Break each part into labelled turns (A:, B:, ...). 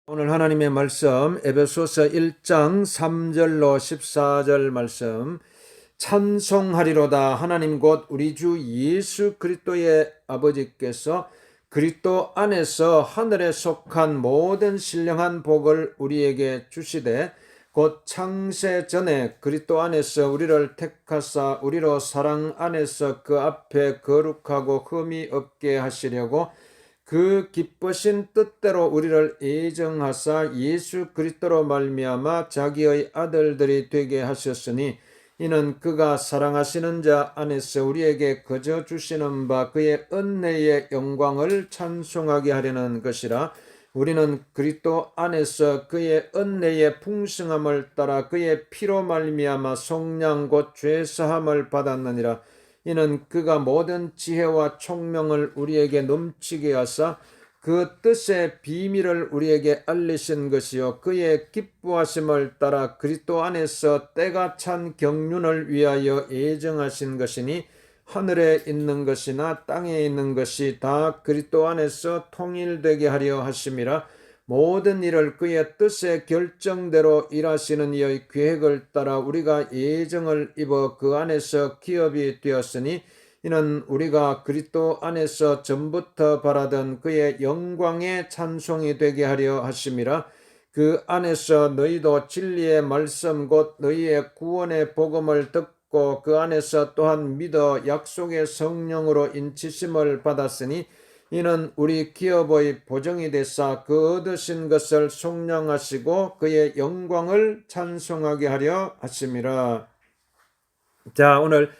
A: 오늘 하나님의 말씀 에베소서 1장 3절로 14절 말씀. 찬송하리로다. 하나님 곧 우리 주 예수 그리스도의 아버지께서 그리스도 안에서 하늘에 속한 모든 신령한 복을 우리에게 주시되 곧 창세 전에 그리스도 안에서 우리를 택하사 우리로 사랑 안에서 그 앞에 거룩하고 흠이 없게 하시려고 그 기쁘신 뜻대로 우리를 예정하사 예수 그리스도로 말미암아 자기의 아들들이 되게 하셨으니 이는 그가 사랑하시는 자 안에서 우리에게 거저 주시는 바 그의 은혜의 영광을 찬송하게 하려는 것이라. 우리는 그리스도 안에서 그의 은혜의 풍성함을 따라 그의 피로 말미암아 속량 곧 죄사함을 받았느니라. 이는 그가 모든 지혜와 총명을 우리에게 넘치게 하사 그 뜻의 비밀을 우리에게 알리신 것이요 그의 기뻐하심을 따라 그리스도 안에서 때가 찬 경륜을 위하여 예정하신 것이니 하늘에 있는 것이나 땅에 있는 것이 다 그리스도 안에서 통일되게 하려 하심이라. 모든 일을 그의 뜻의 결정대로 일하시는 이의 계획을 따라 우리가 예정을 입어 그 안에서 기업이 되었으니 이는 우리가 그리스도 안에서 전부터 바라던 그의 영광의 찬송이 되게 하려 하심이라. 그 안에서 너희도 진리의 말씀 곧 너희의 구원의 복음을 듣고 그 안에서 또한 믿어 약속의 성령으로 인치심을 받았으니 이는 우리 기업의 보정이 되사 그 얻으신 것을 속량하시고 그의 영광을 찬송하게 하려 하심이라. 자, 오늘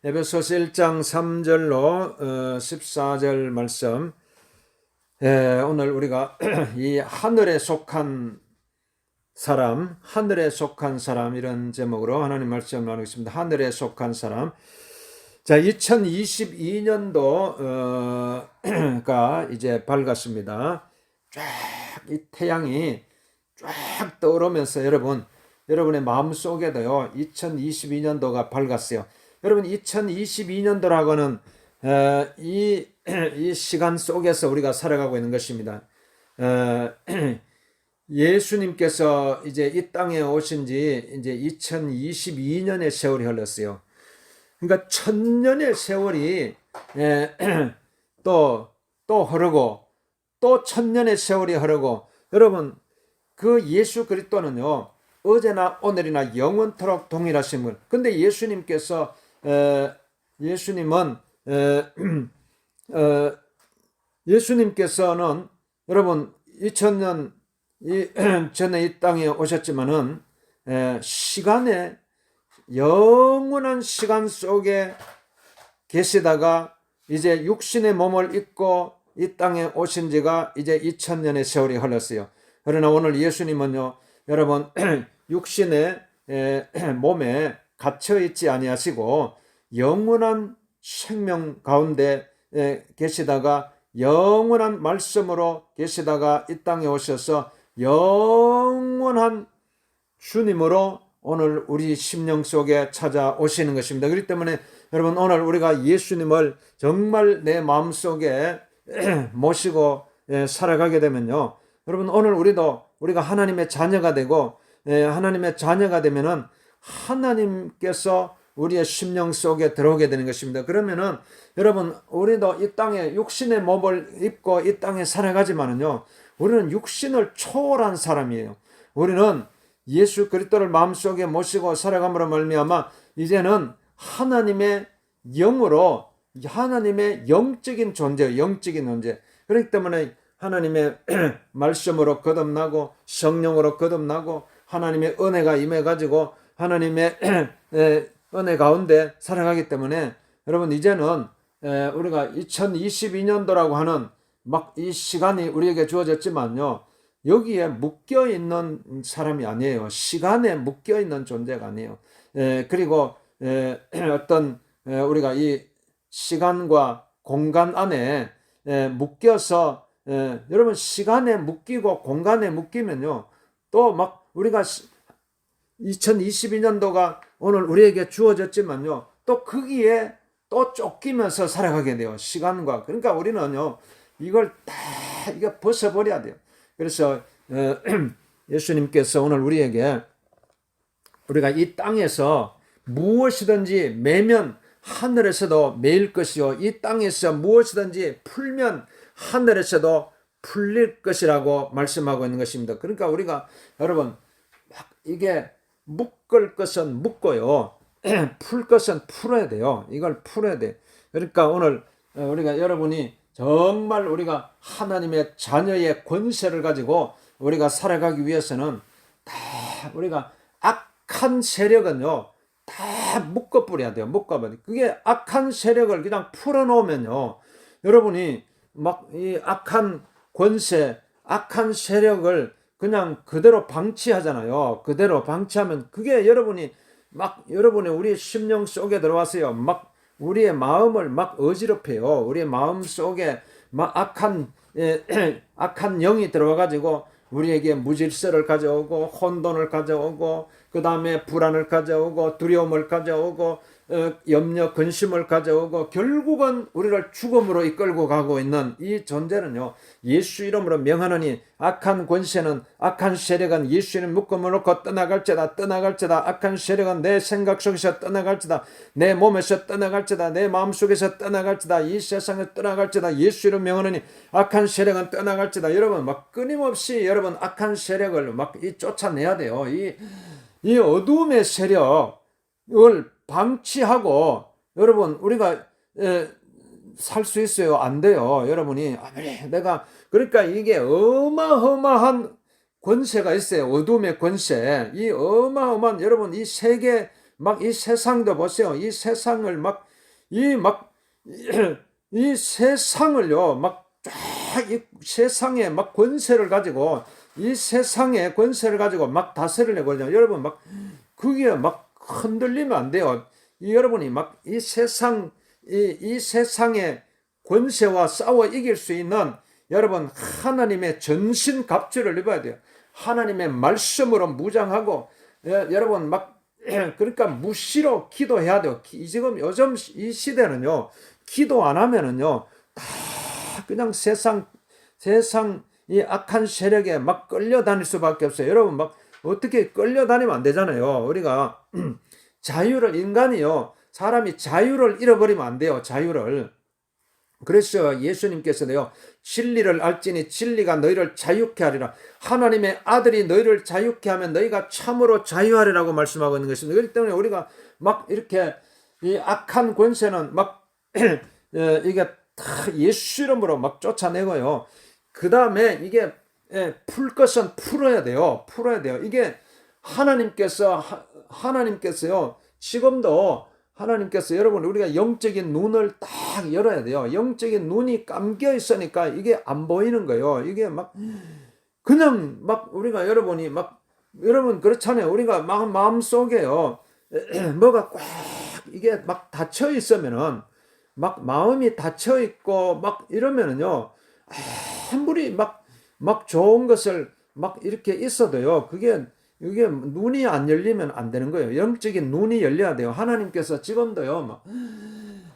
A: 에베소서 1장 3절로 14절 말씀. 오늘 우리가 이 하늘에 속한 사람, 하늘에 속한 사람 이런 제목으로 하나님 말씀 나누겠습니다. 하늘에 속한 사람. 자, 2022년도가 이제 밝았습니다. 쫙 이 태양이 쫙 떠오르면서 여러분의 마음속에도요 2022년도가 밝았어요. 여러분 2022년도라고는 이 시간 속에서 우리가 살아가고 있는 것입니다. 예수님께서 이제 이 땅에 오신 지 이제 2022년의 세월이 흘렀어요. 그러니까 1000년의 세월이 또 흐르고 또 1000년의 세월이 흐르고, 여러분 그 예수 그리스도는요 어제나 오늘이나 영원토록 동일하신 분. 근데 예수님께서 예수님께서는 여러분 2000년 전에 이 땅에 오셨지만은 시간에 영원한 시간 속에 계시다가 이제 육신의 몸을 입고 이 땅에 오신 지가 이제 2000년의 세월이 흘렀어요. 그러나 오늘 예수님은요 여러분 육신의 몸에 갇혀 있지 아니하시고 영원한 생명 가운데 계시다가 영원한 말씀으로 계시다가 이 땅에 오셔서 영원한 주님으로 오늘 우리 심령 속에 찾아오시는 것입니다. 그렇기 때문에 여러분 오늘 우리가 예수님을 정말 내 마음속에 모시고 살아가게 되면요, 여러분 오늘 우리가 하나님의 자녀가 되고 하나님의 자녀가 되면은 하나님께서 우리의 심령 속에 들어오게 되는 것입니다. 그러면은 여러분 우리도 이 땅에 육신의 몸을 입고 이 땅에 살아가지만은요 우리는 육신을 초월한 사람이에요. 우리는 예수 그리스도를 마음속에 모시고 살아감으로 말미암아 이제는 하나님의 영으로 하나님의 영적인 존재. 그렇기 때문에 하나님의 말씀으로 거듭나고 성령으로 거듭나고 하나님의 은혜가 임해가지고 하나님의 은혜 가운데 살아가기 때문에 여러분 이제는 우리가 2022년도라고 하는 막 이 시간이 우리에게 주어졌지만요 여기에 묶여있는 사람이 아니에요. 시간에 묶여있는 존재가 아니에요. 그리고 어떤 우리가 이 시간과 공간 안에 묶여서 여러분 시간에 묶이고 공간에 묶이면요 또 막 우리가 2022년도가 오늘 우리에게 주어졌지만요 또 거기에 또 쫓기면서 살아가게 돼요. 시간과. 그러니까 우리는요 이걸 다 이거 벗어버려야 돼요. 그래서 예수님께서 오늘 우리에게 우리가 이 땅에서 무엇이든지 매면 하늘에서도 매일 것이요 이 땅에서 무엇이든지 풀면 하늘에서도 풀릴 것이라고 말씀하고 있는 것입니다. 그러니까 우리가 여러분 막 이게 묶을 것은 묶고요 풀 것은 풀어야 돼요. 이걸 풀어야 돼. 그러니까 오늘 우리가 여러분이 정말 우리가 하나님의 자녀의 권세를 가지고 우리가 살아가기 위해서는 다 우리가 악한 세력은요 다 묶어버려야 돼요. 묶어버려. 그게 악한 세력을 그냥 풀어놓으면요 여러분이 막 이 악한 권세, 악한 세력을 그냥 그대로 방치하잖아요. 그대로 방치하면 그게 여러분이 막 여러분의 우리 심령 속에 들어와서요 막 우리의 마음을 막 어지럽혀요. 우리의 마음 속에 막 악한 영이 들어와 가지고 우리에게 무질서를 가져오고 혼돈을 가져오고 그 다음에 불안을 가져오고 두려움을 가져오고 염려 근심을 가져오고 결국은 우리를 죽음으로 이끌고 가고 있는 이 존재는요 예수 이름으로 명하노니 악한 권세는 악한 세력은 예수 이름 묶어놓고 떠나갈지다 악한 세력은 내 생각 속에서 떠나갈지다 내 몸에서 떠나갈지다 내 마음속에서 떠나갈지다 이 세상에 떠나갈지다 예수 이름 명하노니 악한 세력은 떠나갈지다. 여러분 막 끊임없이 여러분 악한 세력을 막 쫓아내야 돼요. 이 어두움의 세력을 방치하고 여러분 우리가 살 수 있어요? 안 돼요. 여러분이 아무리 내가 그러니까 이게 어마어마한 권세가 있어요. 어둠의 권세. 이 어마어마한 여러분 이 세계 막 이 세상도 보세요. 이 세상을 이 세상을요 막 쫙 이 세상에 막 권세를 가지고 이 세상의 권세를 가지고 막 다스리려거든요. 여러분 막 그게 막 흔들리면 안 돼요. 여러분이 막 이 세상의 권세와 싸워 이길 수 있는 여러분 하나님의 전신 갑주를 입어야 돼요. 하나님의 말씀으로 무장하고 여러분 막 그러니까 무시로 기도해야 돼요. 지금 요즘 이 시대는요 기도 안 하면은요 다 그냥 세상 이 악한 세력에 막 끌려다닐 수밖에 없어요. 여러분 막 어떻게 끌려다니면 안 되잖아요. 우리가 자유를 인간이요 사람이 자유를 잃어버리면 안 돼요. 자유를. 그래서 예수님께서도요 진리를 알지니 진리가 너희를 자유케 하리라. 하나님의 아들이 너희를 자유케 하면 너희가 참으로 자유하리라고 말씀하고 있는 것입니다. 그렇기 때문에 우리가 막 이렇게 이 악한 권세는 막 이게 다 예수 이름으로 막 쫓아내고요. 그 다음에 이게 풀 것은 풀어야 돼요. 이게 하나님께서요 지금도 하나님께서 여러분 우리가 영적인 눈을 딱 열어야 돼요. 영적인 눈이 감겨 있으니까 이게 안 보이는 거예요. 이게 막 그냥 막 우리가 여러분이 막 여러분 그렇잖아요. 우리가 막 마음속에요 뭐가 꽉 이게 막 닫혀 있으면은 막 마음이 닫혀 있고 막 이러면은요 아무리 막 좋은 것을 막 이렇게 있어도요 이게 눈이 안 열리면 안 되는 거예요. 영적인 눈이 열려야 돼요. 하나님께서 지금도요 막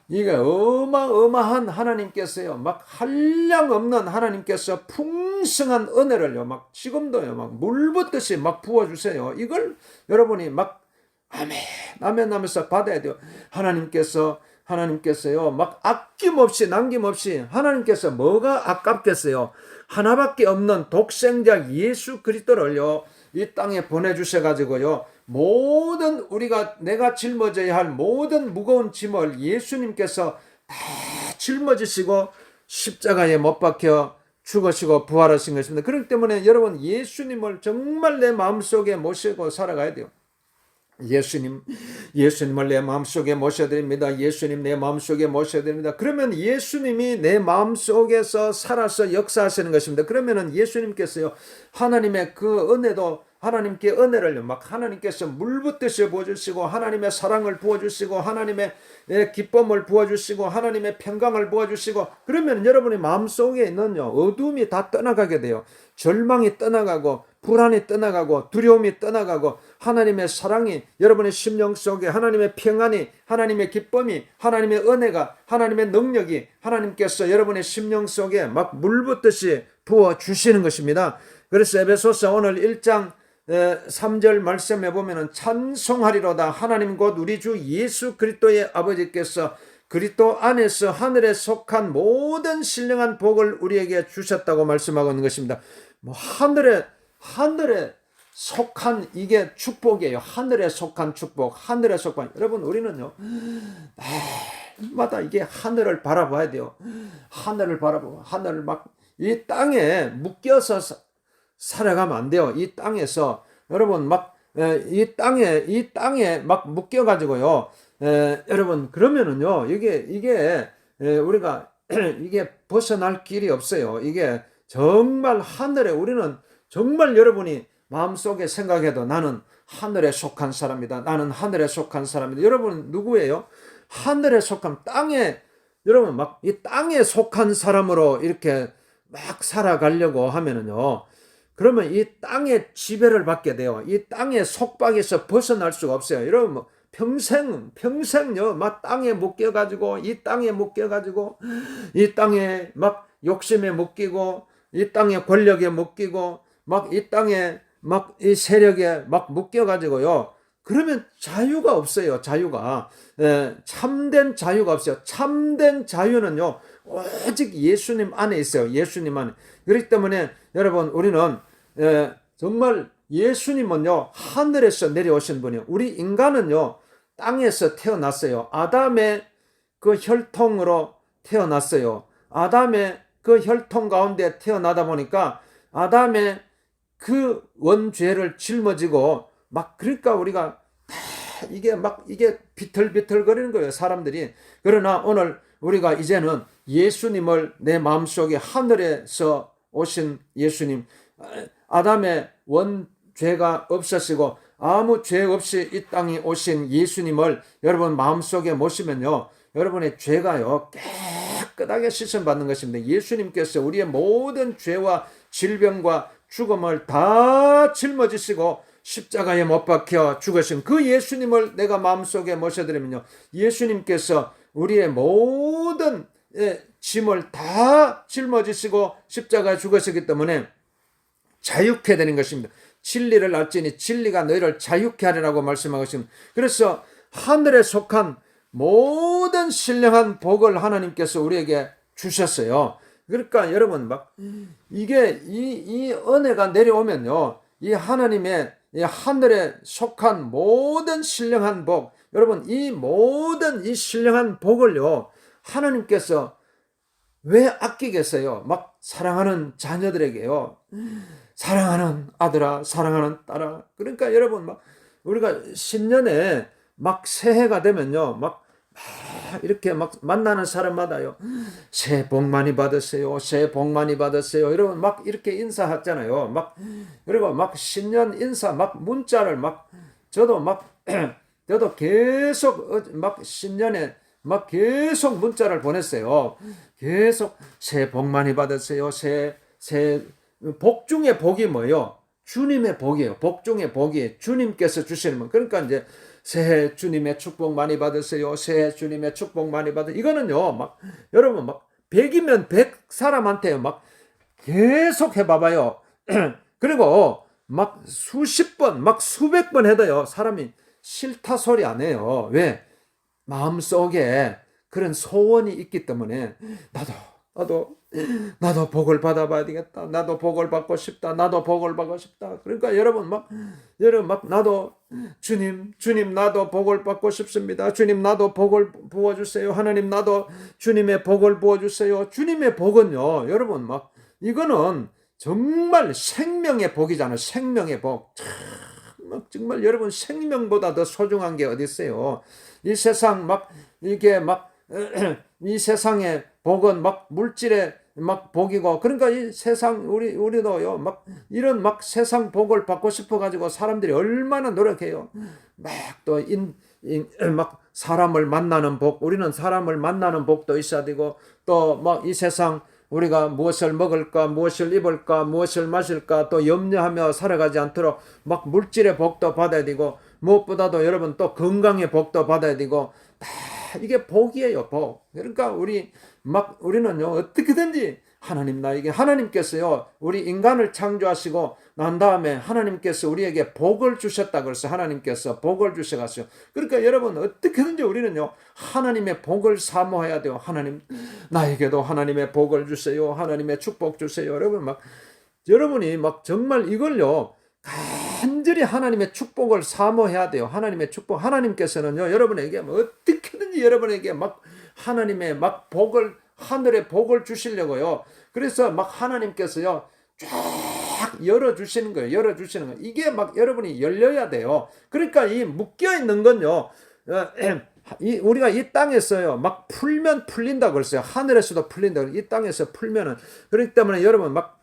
A: 이게 어마어마한 하나님께서요 막 한량 없는 하나님께서 풍성한 은혜를요 막 지금도요 막 물붓듯이 막 부어주세요. 이걸 여러분이 막 아멘 하면서 받아야 돼요. 하나님께서요 막 아낌없이 남김없이 하나님께서 뭐가 아깝겠어요. 하나밖에 없는 독생자 예수 그리스도를요 이 땅에 보내주셔가지고요 모든 우리가 내가 짊어져야 할 모든 무거운 짐을 예수님께서 다 짊어지시고 십자가에 못 박혀 죽으시고 부활하신 것입니다. 그렇기 때문에 여러분 예수님을 정말 내 마음속에 모시고 살아가야 돼요. 예수님을 내 마음속에 모셔드립니다. 예수님 내 마음속에 모셔드립니다. 그러면 예수님이 내 마음속에서 살아서 역사하시는 것입니다. 그러면은 예수님께서요 하나님의 그 은혜도 하나님께 은혜를 막 하나님께서 물붓듯이 부어주시고 하나님의 사랑을 부어주시고 하나님의 기쁨을 부어주시고 하나님의 평강을 부어주시고 그러면 여러분의 마음속에 있는 어둠이 다 떠나가게 돼요. 절망이 떠나가고 불안이 떠나가고 두려움이 떠나가고 하나님의 사랑이 여러분의 심령 속에 하나님의 평안이 하나님의 기쁨이 하나님의 은혜가 하나님의 능력이 하나님께서 여러분의 심령 속에 막 물붓듯이 부어주시는 것입니다. 그래서 에베소서 오늘 1장 3절 말씀에 보면은 찬송하리로다 하나님 곧 우리 주 예수 그리스도의 아버지께서 그리스도 안에서 하늘에 속한 모든 신령한 복을 우리에게 주셨다고 말씀하고 있는 것입니다. 뭐 하늘에 속한 이게 축복이에요. 하늘에 속한 축복, 하늘에 속한. 여러분 우리는요 매일마다 이게 하늘을 바라봐야 돼요. 하늘을 바라보고 하늘을 막 이 땅에 묶여서 살아가면 안 돼요. 이 땅에서 여러분 막 이 땅에 막 묶여 가지고요. 여러분 그러면은요 이게 우리가 이게 벗어날 길이 없어요. 이게 정말 하늘에 우리는 정말 여러분이 마음속에 생각해도 나는 하늘에 속한 사람이다. 나는 하늘에 속한 사람이다. 여러분 누구예요? 하늘에 속한 땅에 여러분 막 이 땅에 속한 사람으로 이렇게 막 살아가려고 하면은요. 그러면 이 땅의 지배를 받게 돼요. 이 땅의 속박에서 벗어날 수가 없어요. 여러분 뭐 평생요 막 땅에 묶여 가지고 이 땅에 막 욕심에 묶이고 이 땅의 권력에 묶이고 막 이 땅에 막 이 세력에 막 묶여 가지고요. 그러면 자유가 없어요. 자유가 참된 자유가 없어요. 참된 자유는요 오직 예수님 안에 있어요. 예수님 안에. 그렇기 때문에 여러분 우리는 정말 예수님은요 하늘에서 내려오신 분이요. 우리 인간은요 땅에서 태어났어요. 아담의 그 혈통으로 태어났어요. 아담의 그 혈통 가운데 태어나다 보니까 아담의 그 원죄를 짊어지고 막 그러니까 우리가 이게 비틀비틀거리는 거예요. 사람들이. 그러나 오늘 우리가 이제는 예수님을 내 마음속에 하늘에서 오신 예수님, 아담의 원죄가 없으시고 아무 죄 없이 이 땅에 오신 예수님을 여러분 마음속에 모시면요 여러분의 죄가요 깨끗하게 씻음받는 것입니다. 예수님께서 우리의 모든 죄와 질병과 죽음을 다 짊어지시고 십자가에 못 박혀 죽으신 그 예수님을 내가 마음속에 모셔드리면요 예수님께서 우리의 모든 짐을 다 짊어지시고 십자가에 죽으시기 때문에 자유케 되는 것입니다. 진리를 알지니 진리가 너희를 자유케 하리라고 말씀하고 있습니다. 그래서 하늘에 속한 모든 신령한 복을 하나님께서 우리에게 주셨어요. 그러니까 여러분 막 이게 이 은혜가 내려오면요 이 하나님의 이 하늘에 속한 모든 신령한 복, 여러분 이 모든 이 신령한 복을요 하나님께서 왜 아끼겠어요? 막 사랑하는 자녀들에게요. 사랑하는 아들아, 사랑하는 딸아. 그러니까 여러분 막 우리가 신년에 막 새해가 되면요 막 이렇게 막 만나는 사람마다요 새해 복 많이 받으세요, 새해 복 많이 받으세요, 여러분 막 이렇게 인사하잖아요. 막 그리고 막 신년 인사 막 문자를 막 저도 계속 막 신년에 막 계속 문자를 보냈어요. 계속 새해 복 많이 받으세요. 새해 복 중에 복이 뭐예요? 주님의 복이에요. 복 중에 복이 주님께서 주시는 것. 그러니까 이제 새해 주님의 축복 많이 받으세요. 새해 주님의 축복 많이 받으세요. 이거는요, 막, 여러분, 막, 100이면 100 사람한테 막 계속 해봐봐요. 그리고 막 수십 번, 막 수백 번 해도요, 사람이 싫다 소리 안 해요. 왜? 마음속에 그런 소원이 있기 때문에, 나도 복을 받아봐야 되겠다. 나도 복을 받고 싶다. 나도 복을 받고 싶다. 그러니까 여러분 막 나도 주님 나도 복을 받고 싶습니다. 주님 나도 복을 부어주세요. 하나님 나도 주님의 복을 부어주세요. 주님의 복은요 여러분 막 이거는 정말 생명의 복이잖아요. 생명의 복. 막 정말 여러분 생명보다 더 소중한 게 어디 있어요? 이 세상 막 이게 막 이 세상의 복은 막 물질의 막 복이고 그러니까 이 세상 우리도요 막 이런 막 세상 복을 받고 싶어 가지고 사람들이 얼마나 노력해요. 막 또 막 사람을 만나는 복, 우리는 사람을 만나는 복도 있어야 되고 또 막 이 세상 우리가 무엇을 먹을까, 무엇을 입을까, 무엇을 마실까 또 염려하며 살아가지 않도록 막 물질의 복도 받아야 되고 무엇보다도 여러분 또 건강의 복도 받아야 되고 다 이게 복이에요, 복. 그러니까 우리는요 어떻게든지 하나님 나에게 하나님께서요 우리 인간을 창조하시고 난 다음에 하나님께서 우리에게 복을 주셨다 그래서 하나님께서 복을 주셔가지고 그러니까 여러분 어떻게든지 우리는요 하나님의 복을 사모해야 돼요. 하나님 나에게도 하나님의 복을 주세요. 하나님의 축복 주세요. 여러분이 막 정말 이걸요 간절히 하나님의 축복을 사모해야 돼요. 하나님의 축복. 하나님께서는요 여러분에게 어떻게든지 여러분에게 막 하나님의 막 복을 하늘의 복을 주시려고요. 그래서 막 하나님께서요 쫙 열어주시는 거예요. 열어주시는 거예요. 이게 막 여러분이 열려야 돼요. 그러니까 이 묶여 있는 건요. 우리가 이 땅에서요 막 풀면 풀린다 그랬어요. 하늘에서도 풀린다. 이 땅에서 풀면은 그렇기 때문에 여러분 막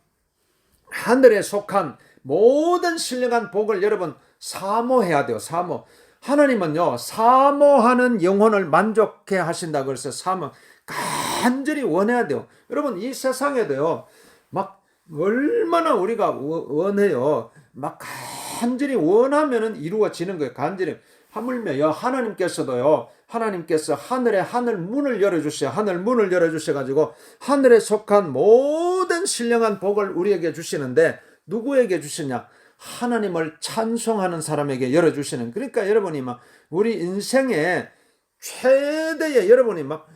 A: 하늘에 속한 모든 신령한 복을 여러분 사모해야 돼요. 사모. 하나님은요 사모하는 영혼을 만족해 하신다 그래서 사모 간절히 원해야 돼요. 여러분 이 세상에도요 막 얼마나 우리가 원해요. 막 간절히 원하면은 이루어지는 거예요. 간절히 하물며요 하나님께서도요 하나님께서 하늘에 하늘 문을 열어주셔요. 하늘 문을 열어주셔 가지고 하늘에 속한 모든 신령한 복을 우리에게 주시는데 누구에게 주시냐? 하나님을 찬송하는 사람에게 열어주시는. 그러니까 여러분이 막 우리 인생의 최대의 여러분이 막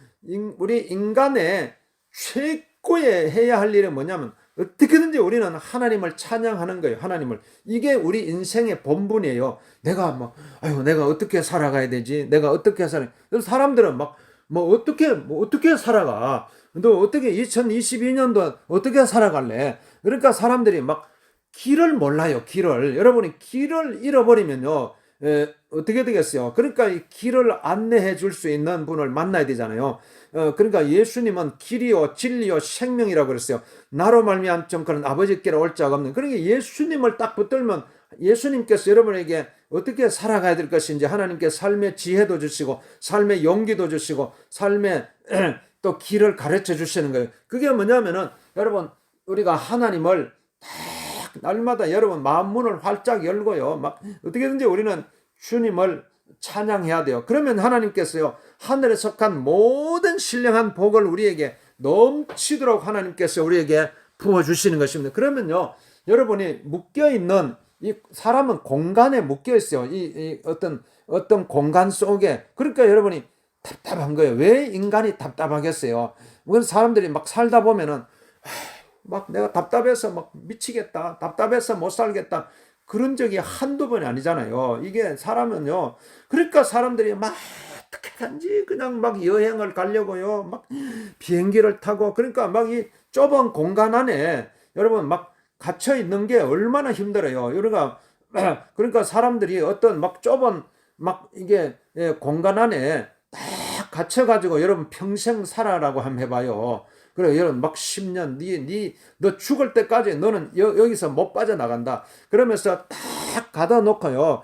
A: 우리 인간의 최고의 해야 할 일은 뭐냐면 어떻게든지 우리는 하나님을 찬양하는 거예요. 하나님을. 이게 우리 인생의 본분이에요. 내가 내가 어떻게 살아가야 되지? 내가 어떻게 살아? 사람들은 어떻게 살아가? 너 어떻게 2022년도 어떻게 살아갈래? 그러니까 사람들이 막 길을 몰라요. 길을. 여러분이 길을 잃어버리면요. 어떻게 되겠어요? 그러니까 이 길을 안내해 줄 수 있는 분을 만나야 되잖아요. 그러니까 예수님은 길이요 진리요 생명이라고 그랬어요. 나로 말미암고는 아버지께로 올 자가 없는. 그러니까 예수님을 딱 붙들면 예수님께서 여러분에게 어떻게 살아가야 될 것인지 하나님께 삶의 지혜도 주시고 삶의 용기도 주시고 삶의 또 길을 가르쳐 주시는 거예요. 그게 뭐냐면은 여러분 우리가 하나님을 날마다 여러분 마음 문을 활짝 열고요. 막 어떻게든지 우리는 주님을 찬양해야 돼요. 그러면 하나님께서요 하늘에 속한 모든 신령한 복을 우리에게 넘치도록 하나님께서 우리에게 부어주시는 것입니다. 그러면요 여러분이 묶여있는 이 사람은 공간에 묶여있어요. 이 어떤 공간 속에. 그러니까 여러분이 답답한 거예요. 왜 인간이 답답하겠어요? 사람들이 막 살다 보면은 막 내가 답답해서 막 미치겠다. 답답해서 못 살겠다. 그런 적이 한두 번이 아니잖아요. 이게 사람은요. 그러니까 사람들이 막 어떻게든지 그냥 막 여행을 가려고요. 막 비행기를 타고 그러니까 막 이 좁은 공간 안에 여러분 막 갇혀 있는 게 얼마나 힘들어요. 그러니까 사람들이 어떤 막 좁은 막 이게 공간 안에 딱 갇혀 가지고 여러분 평생 살아라고 한번 해봐요. 그래, 여러분, 막 10년, 너 죽을 때까지 너는 여기서 못 빠져나간다. 그러면서 딱 가다 놓고요.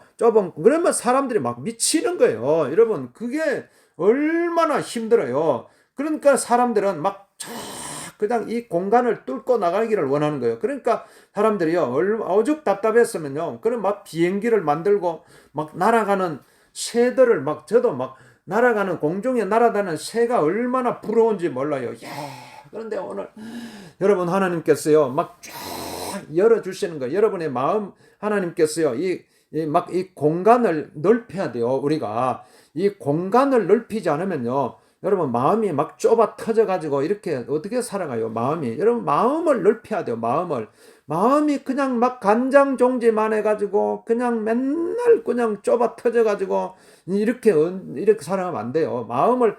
A: 그러면 사람들이 막 미치는 거예요. 여러분, 그게 얼마나 힘들어요. 그러니까 사람들은 그냥 이 공간을 뚫고 나가기를 원하는 거예요. 그러니까 사람들이요, 오죽 답답했으면요. 그럼 막 비행기를 만들고, 막 날아가는 새들을 저도 날아가는 공중에 날아다니는 새가 얼마나 부러운지 몰라요. 야. 그런데 오늘 여러분 하나님께서요 막 쫙 열어주시는 거예요. 여러분의 마음 하나님께서요 이 공간을 넓혀야 돼요. 우리가 이 공간을 넓히지 않으면요 여러분 마음이 막 좁아 터져 가지고 이렇게 어떻게 살아가요? 여러분 마음을 넓혀야 돼요. 마음이 그냥 막 간장종지만 해가지고 그냥 맨날 그냥 좁아 터져 가지고 이렇게 살아가면 안 돼요. 마음을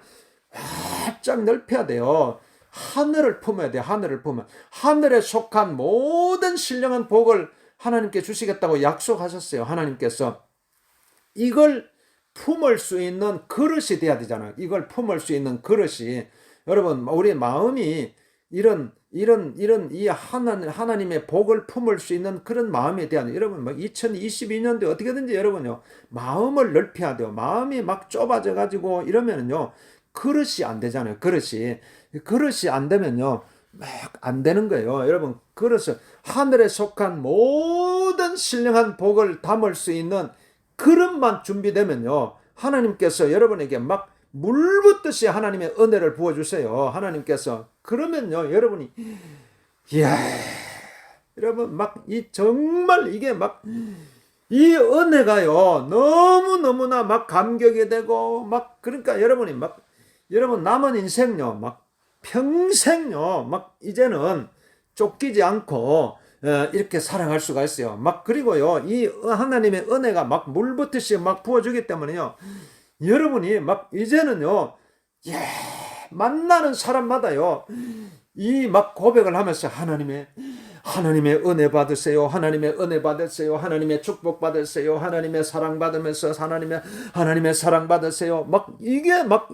A: 활짝 넓혀야 돼요. 하늘을 품어야 돼요. 하늘을 품어. 하늘에 속한 모든 신령한 복을 하나님께 주시겠다고 약속하셨어요. 하나님께서. 이걸 품을 수 있는 그릇이 돼야 되잖아요. 이걸 품을 수 있는 그릇이. 여러분, 우리 마음이 이런 이 하나님의 복을 품을 수 있는 그런 마음에 대한 여러분 2022년도에 어떻게든지 여러분요 마음을 넓혀야 돼요. 마음이 막 좁아져 가지고 이러면요 그릇이 안 되잖아요. 그릇이 안 되면요 막 안 되는 거예요. 여러분 그릇은 하늘에 속한 모든 신령한 복을 담을 수 있는 그릇만 준비되면요 하나님께서 여러분에게 막 물 붓듯이 하나님의 은혜를 부어주세요. 하나님께서 그러면요, 여러분이, 이야, 여러분, 막, 정말 이게 막, 이 은혜가요, 너무너무나 막 감격이 되고, 막, 그러니까 여러분이 막, 여러분 남은 인생요, 막, 평생요, 막, 이제는 쫓기지 않고, 이렇게 살아갈 수가 있어요. 막, 그리고요, 이 하나님의 은혜가 막 물붓듯이 막 부어주기 때문에요, 여러분이 막, 이제는요, 예, 만나는 사람마다요, 이 막 고백을 하면서 하나님의 은혜 받으세요. 하나님의 은혜 받으세요. 하나님의 축복 받으세요. 하나님의 사랑 받으면서 하나님의 사랑 받으세요. 이게 막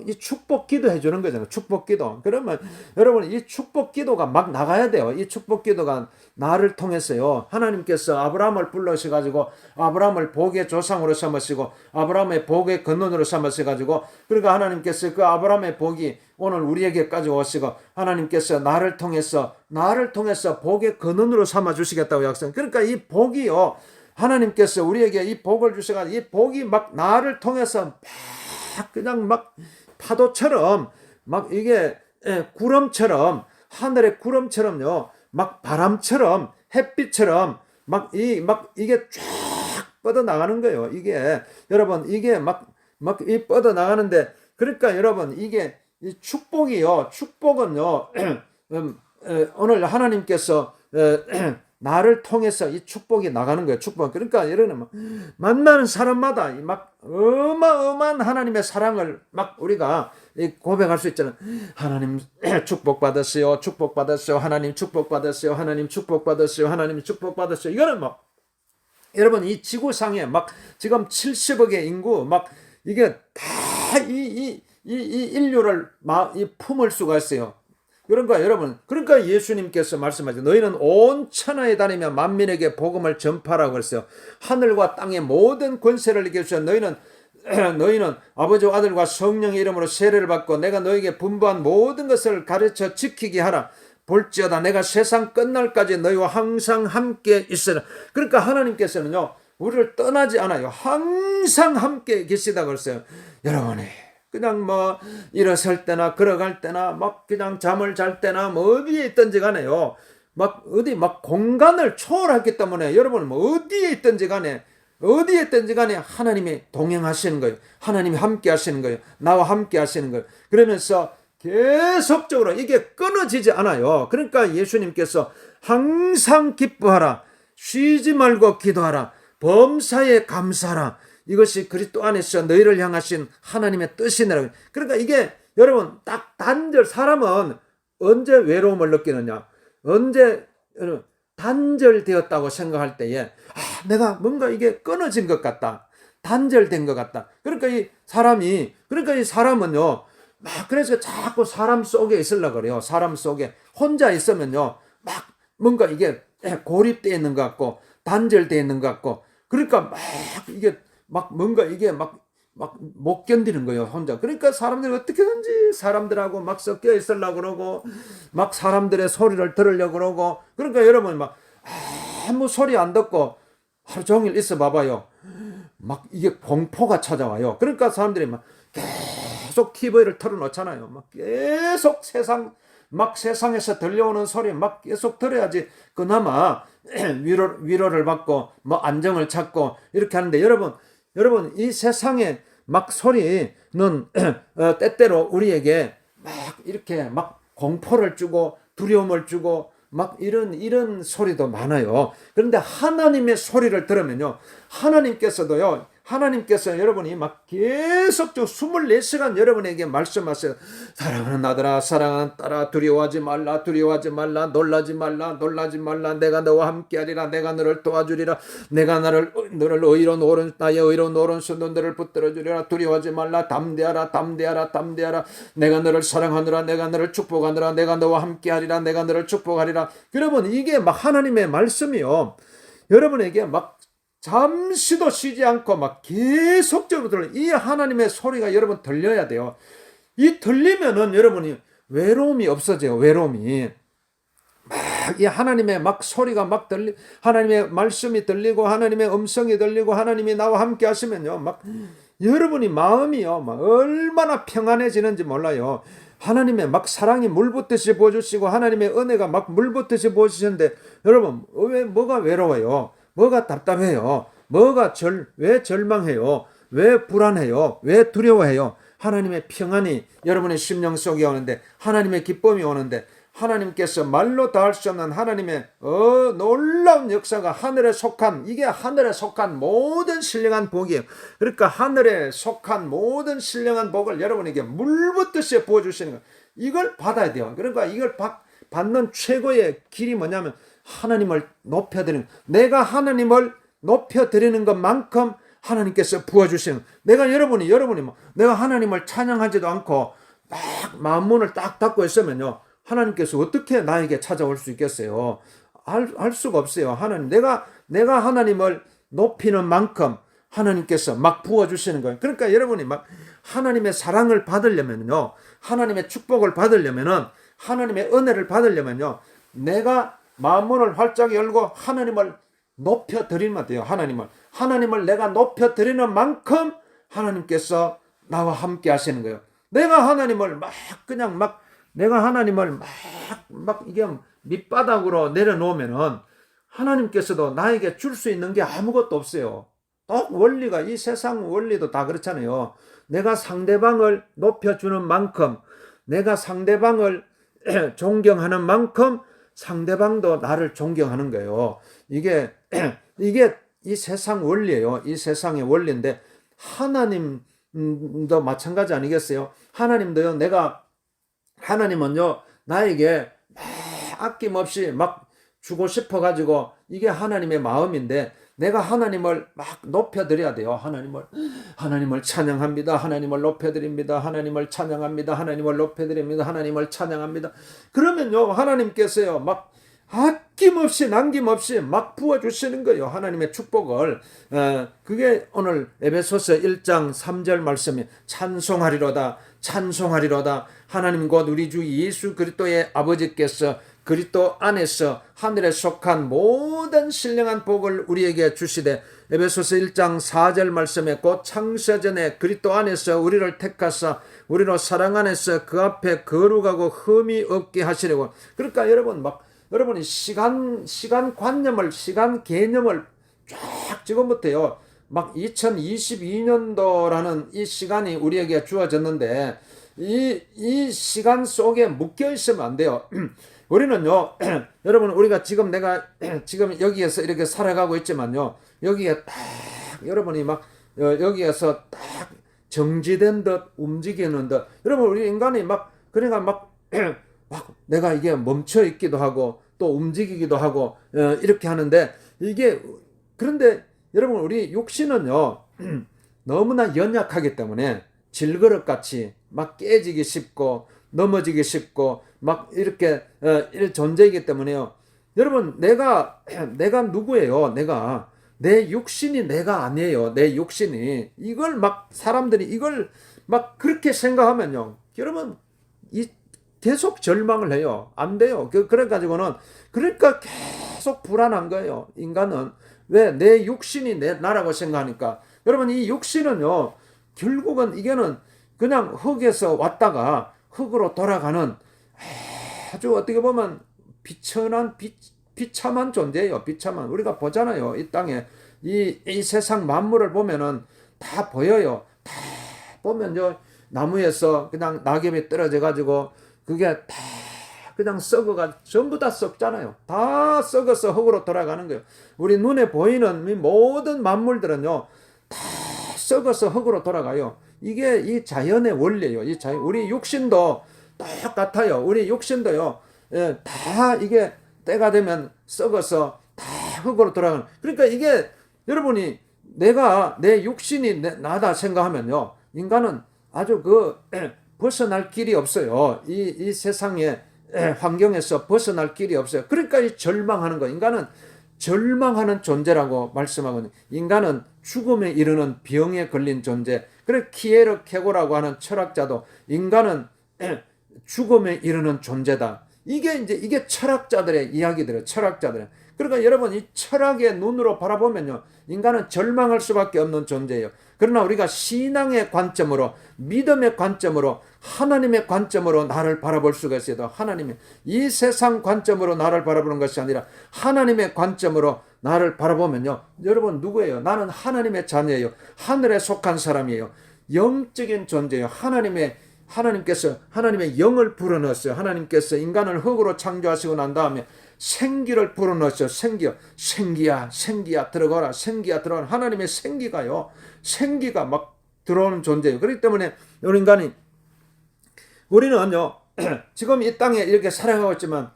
A: 이 축복 기도 해주는 거잖아요. 축복 기도. 그러면 여러분 이 축복 기도가 막 나가야 돼요. 이 축복 기도가 나를 통해서요. 하나님께서 아브라함을 불러셔가지고 아브라함을 복의 조상으로 삼으시고 아브라함의 복의 근원으로 삼으셔가지고 그러니까 하나님께서 그 아브라함의 복이 오늘 우리에게까지 오시고 하나님께서 나를 통해서 복의 근원으로 삼아 주시겠다고 약속. 그러니까 이 복이요, 하나님께서 우리에게 이 복을 주셔가지고 이 복이 막 나를 통해서 막 그냥 막 파도처럼 막 이게 구름처럼 하늘의 구름처럼요, 막 바람처럼 햇빛처럼 막 이게 쫙 뻗어 나가는 거예요. 이게 여러분 이게 막 이 뻗어 나가는데 그러니까 여러분 이게 이 축복이요. 축복은요. 오늘 하나님께서 나를 통해서 이 축복이 나가는 거예요. 축복. 그러니까 여러분 만나는 사람마다 막 어마어마한 하나님의 사랑을 막 우리가 고백할 수 있잖아요. 하나님 축복 받으세요. 축복 받으세요. 하나님 축복 받으세요. 하나님 축복 받으세요. 하나님 축복 받으세요. 이거는 뭐 여러분 이 지구상에 막 지금 70억의 인구 막 이게 다 이 인류를 품을 수가 있어요. 그러니까 여러분, 그러니까 예수님께서 말씀하죠. 너희는 온 천하에 다니며 만민에게 복음을 전파라고 그랬어요. 하늘과 땅의 모든 권세를 이겨 주셔. 너희는 아버지와 아들과 성령의 이름으로 세례를 받고 내가 너희에게 분부한 모든 것을 가르쳐 지키게 하라. 볼지어다 내가 세상 끝날까지 너희와 항상 함께 있으라. 그러니까 하나님께서는요, 우리를 떠나지 않아요. 항상 함께 계시다고 그랬어요. 여러분이 그냥 뭐 일어설 때나 걸어갈 때나 막 그냥 잠을 잘 때나 뭐 어디에 있든지 간에요. 막 어디 막 공간을 초월했기 때문에 여러분 뭐 어디에 있든지 간에 하나님이 동행하시는 거예요. 하나님이 함께 하시는 거예요. 나와 함께 하시는 거예요. 그러면서 계속적으로 이게 끊어지지 않아요. 그러니까 예수님께서 항상 기뻐하라. 쉬지 말고 기도하라. 범사에 감사하라. 이것이 그리스도 안에서 너희를 향하신 하나님의 뜻이니라. 그러니까 이게 여러분 딱 사람은 언제 외로움을 느끼느냐? 언제 단절되었다고 생각할 때에 내가 뭔가 이게 끊어진 것 같다. 단절된 것 같다. 그러니까 이 사람은요. 막 그래서 자꾸 사람 속에 있으려고 그래요. 사람 속에 혼자 있으면요. 막 뭔가 이게 고립되어 있는 것 같고 단절되어 있는 것 같고 그러니까 막 이게 막 뭔가 이게 막 못 견디는 거예요, 혼자. 그러니까 사람들이 어떻게든지 사람들하고 막 섞여 있으려고 그러고, 막 사람들의 소리를 들으려고 그러고, 그러니까 여러분 막 아무 소리 안 듣고 하루 종일 있어 봐봐요. 막 이게 공포가 찾아와요. 그러니까 사람들이 막 계속 TV를 틀어놓잖아요. 막 계속 세상에서 들려오는 소리 막 계속 들어야지 그나마 위로를 받고 뭐 안정을 찾고 이렇게 하는데 여러분 이 세상의 막 소리는 때때로 우리에게 막 이렇게 막 공포를 주고 두려움을 주고 막 이런 소리도 많아요. 그런데 하나님의 소리를 들으면요, 하나님께서 여러분이 막 계속적으로 24시간 여러분에게 말씀하세요. 사랑하는 아들아, 사랑하는 딸아, 두려워하지 말라, 놀라지 말라. 내가 너와 함께하리라. 내가 너를 도와주리라. 내가 너를 나의 의로운 오른손으로 너를 붙들어주리라. 두려워하지 말라. 담대하라. 내가 너를 사랑하느라. 내가 너를 축복하느라. 내가 너와 함께하리라. 내가 너를 축복하리라. 여러분 이게 막 하나님의 말씀이요, 여러분에게 막 잠시도 쉬지 않고 막 계속적으로 들려요. 이 하나님의 소리가 여러분 들려야 돼요. 이 들리면은 여러분이 외로움이 없어져요. 외로움이. 이 하나님의 막 소리가 막 하나님의 말씀이 들리고 하나님의 음성이 들리고 하나님이 나와 함께 하시면요, 막 여러분이 마음이요 막 얼마나 평안해지는지 몰라요. 하나님의 막 사랑이 물붓듯이 부어주시고 하나님의 은혜가 막 물붓듯이 부어주시는데 여러분 뭐가 외로워요? 뭐가 답답해요? 왜 절망해요? 왜 불안해요? 왜 두려워해요? 하나님의 평안이 여러분의 심령 속에 오는데, 하나님의 기쁨이 오는데, 하나님께서 말로 다 할 수 없는 하나님의 놀라운 역사가 하늘에 속한, 이게 하늘에 속한 모든 신령한 복이에요. 그러니까 하늘에 속한 모든 신령한 복을 여러분에게 물붓듯이 부어주시는 거예요. 이걸 받아야 돼요. 그러니까 이걸 받는 최고의 길이 뭐냐면 하나님을 높여드리는, 내가 하나님을 높여드리는 것만큼 하나님께서 부어주시는, 여러분이 내가 하나님을 찬양하지도 않고 딱 마음 문을 딱 닫고 있으면요, 하나님께서 어떻게 나에게 찾아올 수 있겠어요? 할 수가 없어요. 내가 하나님을 높이는 만큼 하나님께서 막 부어주시는 거예요. 그러니까 여러분이 막 하나님의 사랑을 받으려면요, 하나님의 축복을 받으려면은, 하나님의 은혜를 받으려면요, 내가 마음문을 활짝 열고 하나님을 높여드리면 돼요. 하나님을 내가 높여드리는 만큼 하나님께서 나와 함께 하시는 거예요. 내가 하나님을 이게 밑바닥으로 내려놓으면은 하나님께서도 나에게 줄 수 있는 게 아무것도 없어요. 원리가, 이 세상 원리도 다 그렇잖아요. 내가 상대방을 높여주는 만큼, 내가 상대방을 존경하는 만큼 상대방도 나를 존경하는 거예요. 이게 이 세상 원리예요. 이 세상의 원리인데, 하나님도 마찬가지 아니겠어요? 하나님은요, 나에게 아낌없이 막 주고 싶어가지고, 이게 하나님의 마음인데, 내가 하나님을 막 높여드려야 돼요. 하나님을 찬양합니다. 하나님을 높여드립니다. 하나님을 찬양합니다. 하나님을 높여드립니다. 하나님을 찬양합니다. 그러면요, 하나님께서요, 막 아낌없이 남김없이 막 부어주시는 거예요. 하나님의 축복을. 그게 오늘 에베소서 1장 3절 말씀이 찬송하리로다. 하나님 곧 우리 주 예수 그리스도의 아버지께서 그리스도 안에서 하늘에 속한 모든 신령한 복을 우리에게 주시되, 에베소서 1장 4절 말씀에 곧 창세전에 그리스도 안에서 우리를 택하사 우리로 사랑 안에서 그 앞에 거룩하고 흠이 없게 하시려고. 그러니까 여러분이 시간 관념을, 시간 개념을 쫙 지금부터요, 막 2022년도라는 이 시간이 우리에게 주어졌는데, 이 시간 속에 묶여 있으면 안 돼요. 우리는요, 여러분, 우리가 지금 지금 여기에서 이렇게 살아가고 있지만요, 여기에 딱 여러분이 막 여기에서 딱 정지된 듯 움직이는 듯, 여러분, 우리 인간이 그러니까 막 내가 이게 멈춰 있기도 하고 또 움직이기도 하고 이렇게 하는데, 그런데 여러분, 우리 육신은요 너무나 연약하기 때문에 질그릇같이 막 깨지기 쉽고 넘어지기 쉽고 막 이렇게 존재이기 때문에요. 여러분, 내가 누구예요? 내 육신이 내가 아니에요. 내 육신이, 사람들이 이걸 막 그렇게 생각하면요, 여러분, 계속 절망을 해요. 안 돼요. 그래가지고는, 그러니까 계속 불안한 거예요. 인간은. 왜? 내 육신이 나라고 생각하니까. 여러분, 이 육신은요, 결국은 이게는 그냥 흙에서 왔다가 흙으로 돌아가는 아주 어떻게 보면 비참한 존재예요. 비참한. 우리가 보잖아요. 이 땅에 이 세상 만물을 보면은 다 보여요. 다 보면요, 나무에서 그냥 낙엽이 떨어져 가지고 그게 다 그냥 썩어가 전부 다 썩잖아요. 다 썩어서 흙으로 돌아가는 거예요. 우리 눈에 보이는 이 모든 만물들은요, 다 썩어서 흙으로 돌아가요. 이게 이 자연의 원리예요. 우리 육신도 똑같아요. 우리 육신도요, 다 이게 때가 되면 썩어서 다 흙으로 돌아가는. 그러니까 이게 여러분이 내 육신이 나다 생각하면요, 인간은 아주 벗어날 길이 없어요. 이 세상의 환경에서 벗어날 길이 없어요. 그러니까 이 절망하는 거. 인간은 절망하는 존재라고 말씀하거든요. 인간은 죽음에 이르는 병에 걸린 존재. 그래, 키에르 케고라고 하는 철학자도 인간은 죽음에 이르는 존재다. 이게 철학자들의 이야기들이에요. 철학자들의. 그러니까 여러분 이 철학의 눈으로 바라보면요, 인간은 절망할 수밖에 없는 존재예요. 그러나 우리가 신앙의 관점으로, 믿음의 관점으로, 하나님의 관점으로 나를 바라볼 수가 있어요. 하나님의 이 세상 관점으로 나를 바라보는 것이 아니라 하나님의 관점으로 나를 바라보면요, 여러분 누구예요? 나는 하나님의 자녀예요. 하늘에 속한 사람이에요. 영적인 존재예요. 하나님께서 하나님의 영을 불어넣었어요. 하나님께서 인간을 흙으로 창조하시고 난 다음에 생기를 불어넣었어요. 생기야 들어가라. 생기야 들어가라. 하나님의 생기가요, 생기가 막 들어오는 존재예요. 그렇기 때문에 우리는요 지금 이 땅에 이렇게 살아가고 있지만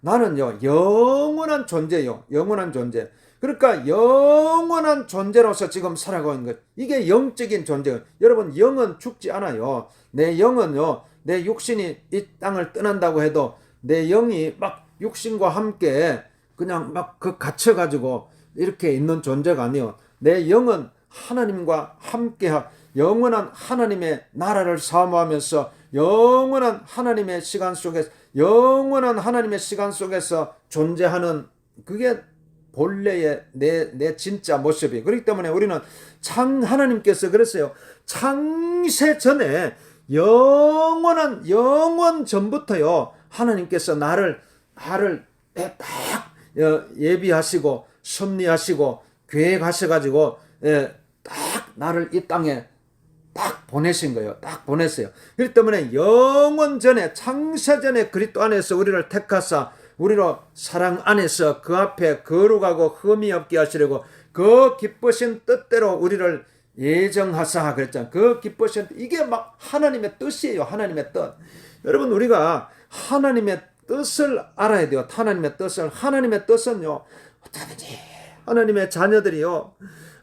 A: 나는요 영원한 존재예요. 영원한 존재. 그러니까 영원한 존재로서 지금 살아가고 있는 것, 이게 영적인 존재예요. 여러분, 영은 죽지 않아요. 내 영은요, 내 육신이 이 땅을 떠난다고 해도 내 영이 막 육신과 함께 그냥 막 갇혀가지고 이렇게 있는 존재가 아니에요. 내 영은 하나님과 함께 영원한 하나님의 나라를 사모하면서 영원한 하나님의 시간 속에서 존재하는, 그게 본래의 내 진짜 모습이에요. 그렇기 때문에 우리는 하나님께서 그랬어요. 창세 전에 영원 전부터요, 하나님께서 나를 딱 예비하시고 섭리하시고 계획하셔가지고 딱 나를 이 땅에 딱 보내신 거예요. 딱 보냈어요. 그렇기 때문에 영원 전에, 창세 전에 그리스도 안에서 우리를 택하사 우리로 사랑 안에서 그 앞에 거룩하고 흠이 없게 하시려고 그 기쁘신 뜻대로 우리를 예정하사 그랬잖아요. 그 기쁘신 뜻, 이게 막 하나님의 뜻이에요. 하나님의 뜻. 여러분, 우리가 하나님의 뜻을 알아야 돼요. 하나님의 뜻은요, 어떻게든지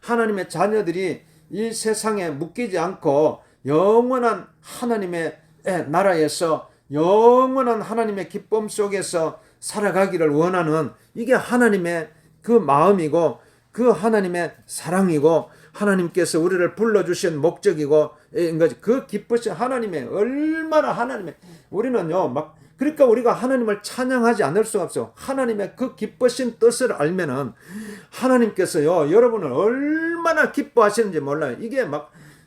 A: 하나님의 자녀들이 이 세상에 묶이지 않고 영원한 하나님의 나라에서 영원한 하나님의 기쁨 속에서 살아가기를 원하는, 이게 하나님의 그 마음이고 그 하나님의 사랑이고 하나님께서 우리를 불러주신 목적이고, 그 기쁘신 하나님의 우리는요 그러니까 우리가 하나님을 찬양하지 않을 수가 없어. 하나님의 그 기쁘신 뜻을 알면은 하나님께서요 여러분을 얼마나 기뻐하시는지 몰라요. 이게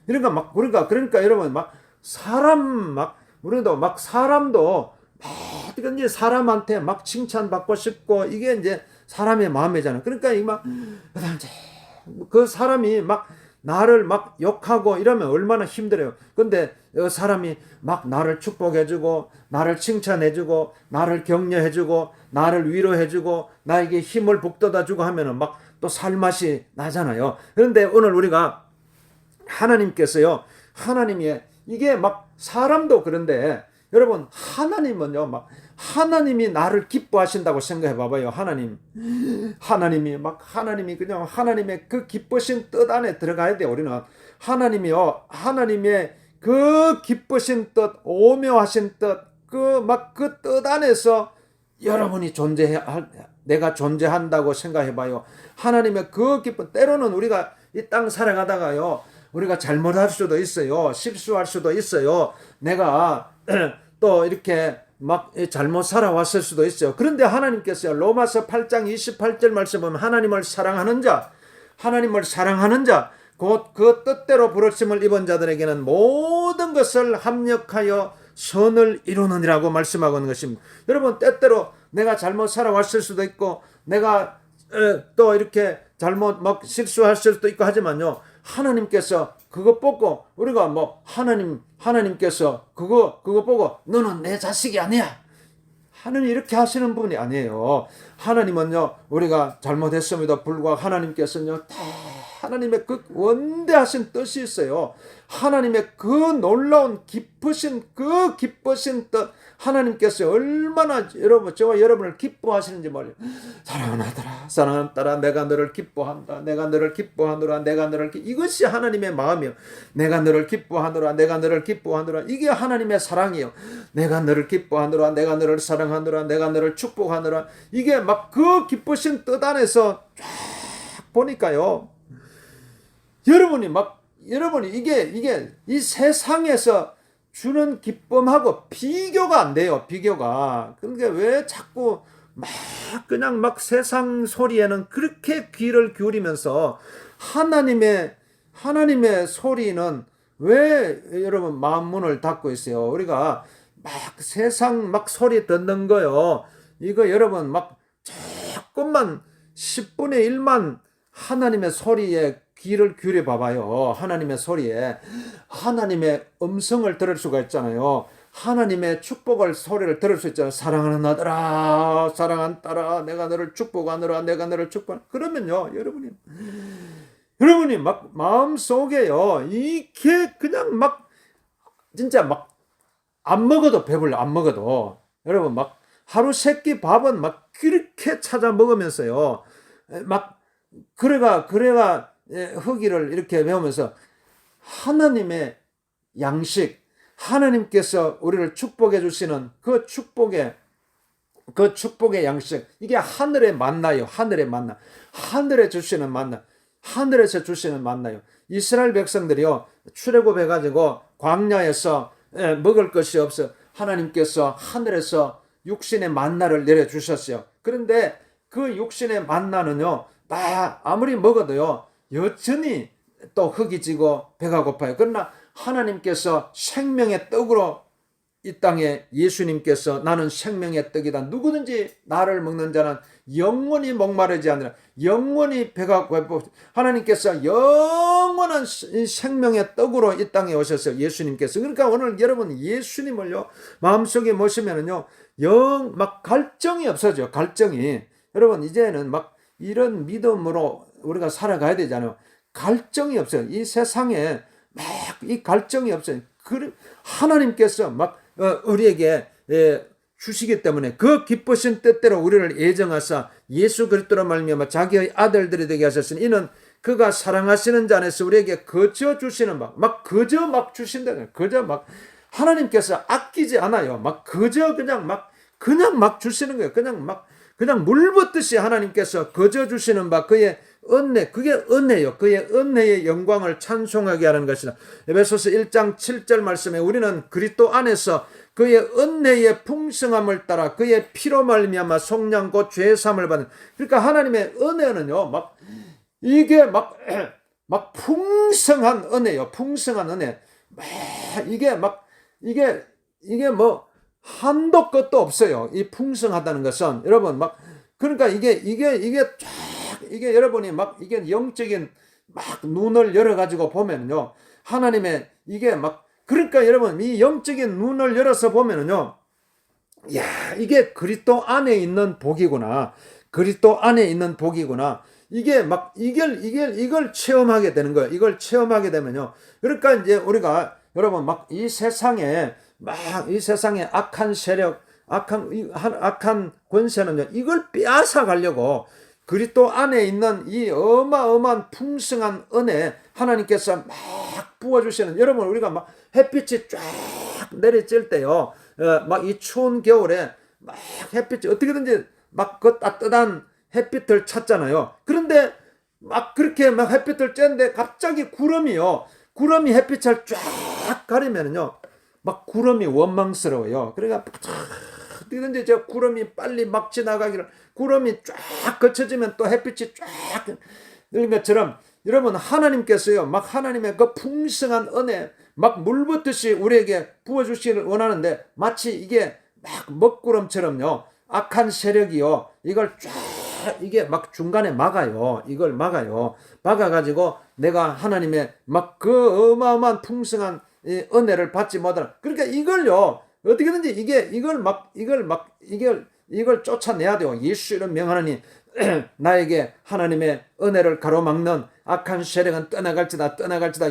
A: 그러니까 여러분 우리도 사람도 어떻게든지 사람한테 칭찬받고 싶고, 이게 이제 사람의 마음이잖아요. 그러니까 그 사람이 나를 욕하고 이러면 얼마나 힘들어요. 근데 사람이 나를 축복해주고 나를 칭찬해주고 나를 격려해주고 나를 위로해주고 나에게 힘을 북돋아주고 하면은 또 살맛이 나잖아요. 그런데 오늘 우리가 하나님께서요, 이게 사람도 그런데 여러분, 하나님이 나를 기뻐하신다고 생각해 봐봐요. 하나님이 그냥 하나님의 그 기쁘신 뜻 안에 들어가야 돼요. 우리는 하나님의 그 기쁘신 뜻, 오묘하신 뜻, 그 뜻 안에서 여러분이 내가 존재한다고 생각해 봐요. 하나님의 그 기쁨, 때로는 우리가 이 땅 살아가다가요, 우리가 잘못할 수도 있어요. 실수할 수도 있어요. 내가 또 이렇게 잘못 살아왔을 수도 있어요. 그런데 하나님께서 로마서 8장 28절 말씀 보면 하나님을 사랑하는 자 곧 그 뜻대로 부르심을 입은 자들에게는 모든 것을 합력하여 선을 이루느니라고 말씀하고 있는 것입니다. 여러분, 때때로 내가 잘못 살아왔을 수도 있고 내가 또 이렇게 잘못 실수할 수도 있고 하지만요, 하나님께서 그거 보고 우리가 하나님께서 그거 보고 너는 내 자식이 아니야, 하나님 이렇게 하시는 분이 아니에요. 하나님은요, 우리가 잘못했음에도 불구하고 하나님께서는요 하나님의 그 원대하신 뜻이 있어요. 하나님의 그 놀라운 기쁘신 뜻, 하나님께서 얼마나 저와 여러분을 기뻐하시는지 말이에요. 사랑하는 딸아 내가 너를 기뻐한다. 내가 너를 기뻐하노라. 이것이 하나님의 마음이에요. 내가 너를 기뻐하노라. 이게 하나님의 사랑이에요. 내가 너를 기뻐하노라. 내가 너를 사랑하노라. 내가 너를 축복하노라. 이게 그 기쁘신 뜻 안에서 쫙 보니까요, 여러분이 이게 이 세상에서 주는 기쁨하고 비교가 안 돼요. 비교가. 그러니까 왜 자꾸 막 그냥 막 세상 소리에는 그렇게 귀를 기울이면서 하나님의 소리는 왜 여러분 마음 문을 닫고 있어요? 우리가 막 세상 막 소리 듣는 거요. 이거 여러분 막 조금만 10분의 1만 하나님의 소리에 귀를 기울여 봐봐요. 하나님의 소리에 하나님의 음성을 들을 수가 있잖아요. 하나님의 축복을 소리를 들을 수 있잖아요. 사랑하는 아들아, 사랑하는 딸아, 내가 너를 축복하느라, 내가 너를 축복. 그러면요, 여러분이 막 마음 속에요, 이게 그냥 막 진짜 막 안 먹어도 배불러, 안 먹어도. 여러분 막 하루 세끼 밥은 막 그렇게 찾아 먹으면서요, 막 그래가 허기를 이렇게 배우면서 하나님의 양식, 하나님께서 우리를 축복해 주시는 그 축복의 양식, 이게 하늘의 만나요. 하늘의 만나. 하늘에 주시는 만나. 하늘에서 주시는 만나요. 이스라엘 백성들이요, 출애굽해 가지고 광야에서 먹을 것이 없어 하나님께서 하늘에서 육신의 만나를 내려 주셨어요. 그런데 그 육신의 만나는요, 아무리 먹어도요, 여전히 또 흙이 지고 배가 고파요. 그러나 하나님께서 생명의 떡으로 이 땅에 예수님께서 나는 생명의 떡이다. 누구든지 나를 먹는 자는 영원히 목마르지 않으라. 영원히 배가 고파. 하나님께서 영원한 생명의 떡으로 이 땅에 오셨어요. 예수님께서. 그러니까 오늘 여러분 예수님을요, 마음속에 모시면은요, 막 갈증이 없어져요. 갈증이. 여러분 이제는 막 이런 믿음으로 우리가 살아가야 되잖아요. 갈증이 없어요. 이 세상에 막 이 갈증이 없어요. 하나님께서 막 우리에게 주시기 때문에 그 기쁘신 뜻대로 우리를 예정하사 예수 그리스도로 말미암아 자기의 아들들이 되게 하셨으니 이는 그가 사랑하시는 자 안에서 우리에게 거저 주시는 막 거저 막 주신다는, 거저 막 하나님께서 아끼지 않아요. 막 거저 그냥 막 주시는 거예요. 그냥 물 붓듯이 하나님께서 거저 주시는 그의 은혜, 그게 은혜요. 그의 은혜의 영광을 찬송하게 하는 것이다. 에베소서 1장 7절 말씀에 우리는 그리스도 안에서 그의 은혜의 풍성함을 따라 그의 피로 말미암아 속량 곧 죄 사함을 받는. 그러니까 하나님의 은혜는요, 이게 막 풍성한 은혜요. 풍성한 은혜. 이게 뭐 한도 끝도 없어요. 이 풍성하다는 것은 여러분 그러니까 이게 여러분이 이게 영적인 눈을 열어 가지고 보면요, 하나님의 이게 그러니까 여러분 이 영적인 눈을 열어서 보면요, 야, 이게 그리스도 안에 있는 복이구나. 그리스도 안에 있는 복이구나. 이게 이걸 체험하게 되는 거예요. 이걸 체험하게 되면요, 그러니까 이제 우리가 여러분 이 세상에 악한 세력, 악한 권세는요, 이걸 빼앗아 가려고 그리스도 안에 있는 이 어마어마한 풍성한 은혜 하나님께서 막 부어주시는, 여러분 우리가 햇빛이 쫙 내리칠 때요, 이 추운 겨울에 햇빛이 어떻게든지 그 따뜻한 햇빛을 찾잖아요. 그런데 그렇게 햇빛을 쬐는데 갑자기 구름이 햇빛을 쫙 가리면요, 구름이 원망스러워요. 그러니까 어떻게든지 저 구름이 빨리 지나가기를, 구름이 쫙 거쳐지면 또 햇빛이 쫙 이런 것처럼 여러분 하나님께서요, 하나님의 그 풍성한 은혜 물붓듯이 우리에게 부어주시기를 원하는데, 마치 이게 먹구름처럼요, 악한 세력이요, 이걸 쫙 이게 중간에 막아요. 이걸 막아가지고 내가 하나님의 그 어마어마한 풍성한 이 은혜를 받지 못하라. 그러니까 이걸요, 어떻게든지 이걸 쫓아내야 돼요. 예수 이름 명하노니 나에게 하나님의 은혜를 가로막는 악한 세력은 떠나갈지다.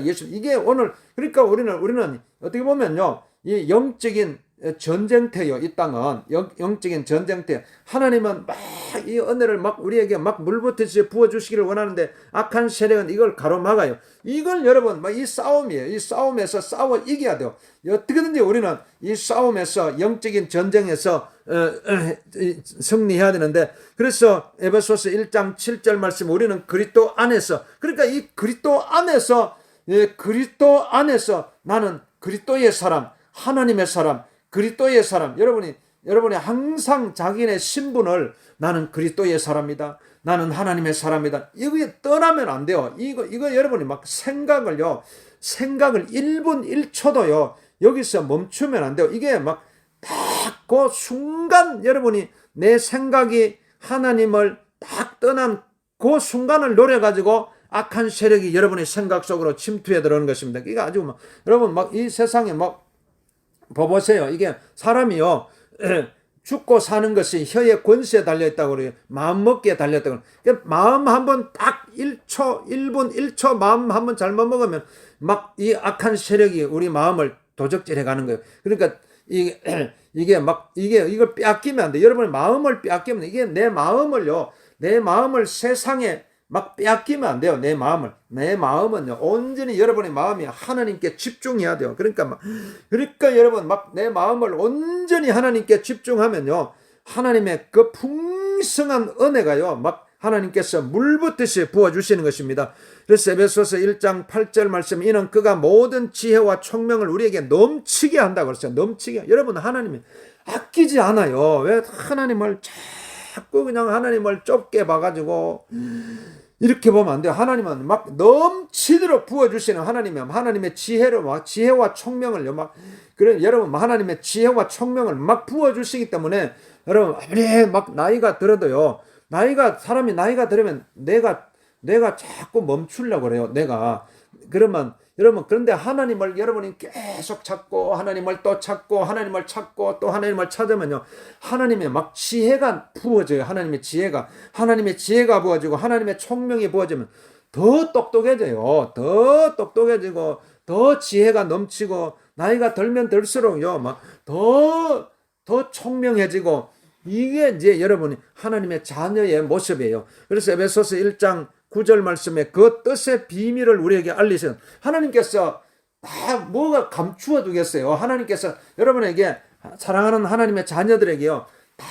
A: 예수, 이게 오늘, 그러니까 우리는 어떻게 보면요, 이 영적인 전쟁터요. 이 땅은 영적인 전쟁터. 하나님은 이 은혜를 우리에게 물붓듯이 부어주시기를 원하는데, 악한 세력은 이걸 가로막아요. 이걸 여러분 이 싸움이에요. 이 싸움에서 싸워 이겨야 돼요. 어떻게든지 우리는 이 싸움에서, 영적인 전쟁에서 승리해야 되는데, 그래서 에베소서 1장 7절 말씀, 우리는 그리스도 안에서, 그러니까 이 그리스도 안에서 나는 그리스도의 사람, 하나님의 사람, 그리스도의 사람. 여러분이 여러분이 항상 자기네 신분을 나는 그리스도의 사람이다. 나는 하나님의 사람이다. 이거 떠나면 안 돼요. 이거 여러분이 막 생각을 1분 1초도요. 여기서 멈추면 안 돼요. 이게 막 딱 그 순간 여러분이 내 생각이 하나님을 딱 떠난 그 순간을 노려가지고 악한 세력이 여러분의 생각 속으로 침투해 들어오는 것입니다. 이게 아주 막, 여러분 막 이 세상에 막 보세요. 이게 사람이요. 죽고 사는 것이 혀의 권세에 달려있다고 그래요. 마음 먹기에 달려있다고 그래요. 마음 한번 딱 1초, 1분, 1초 마음 한번 잘못 먹으면 막 이 악한 세력이 우리 마음을 도적질해 가는 거예요. 그러니까 이걸 빼앗기면 안 돼. 여러분의 마음을 빼앗기면 이게 내 마음을 세상에 막 빼앗기면 안 돼요. 내 마음은요, 온전히 여러분의 마음이 하나님께 집중해야 돼요. 그러니까 여러분, 내 마음을 온전히 하나님께 집중하면요, 하나님의 그 풍성한 은혜가요, 하나님께서 물붓듯이 부어주시는 것입니다. 그래서 에베소서 1장 8절 말씀, 이는 그가 모든 지혜와 총명을 우리에게 넘치게 한다고 그랬어요. 넘치게. 여러분, 하나님이 아끼지 않아요. 왜 하나님을 자꾸 그냥 하나님을 좁게 봐가지고 이렇게 보면 안 돼요. 하나님은 막 넘치도록 부어주시는 하나님의 지혜와 총명을요, 그래, 여러분, 하나님의 지혜와 총명을 막 부어주시기 때문에, 여러분, 아무리 막 나이가 들어도요, 사람이 나이가 들으면 내가 자꾸 멈추려고 그래요. 그러면, 여러분, 그런데 하나님을 여러분이 계속 찾고, 하나님을 또 찾고, 하나님을 찾고, 또 하나님을 찾으면요, 하나님의 막 지혜가 부어져요. 하나님의 지혜가 부어지고, 하나님의 총명이 부어지면 더 똑똑해져요. 더 똑똑해지고, 더 지혜가 넘치고, 나이가 들면 들수록요, 더 총명해지고, 이게 이제 여러분이 하나님의 자녀의 모습이에요. 그래서 에베소서 1장 9절 말씀에 그 뜻의 비밀을 우리에게 알리세요. 하나님께서 다 뭐가 감추어 두겠어요. 하나님께서 여러분에게, 사랑하는 하나님의 자녀들에게요, 다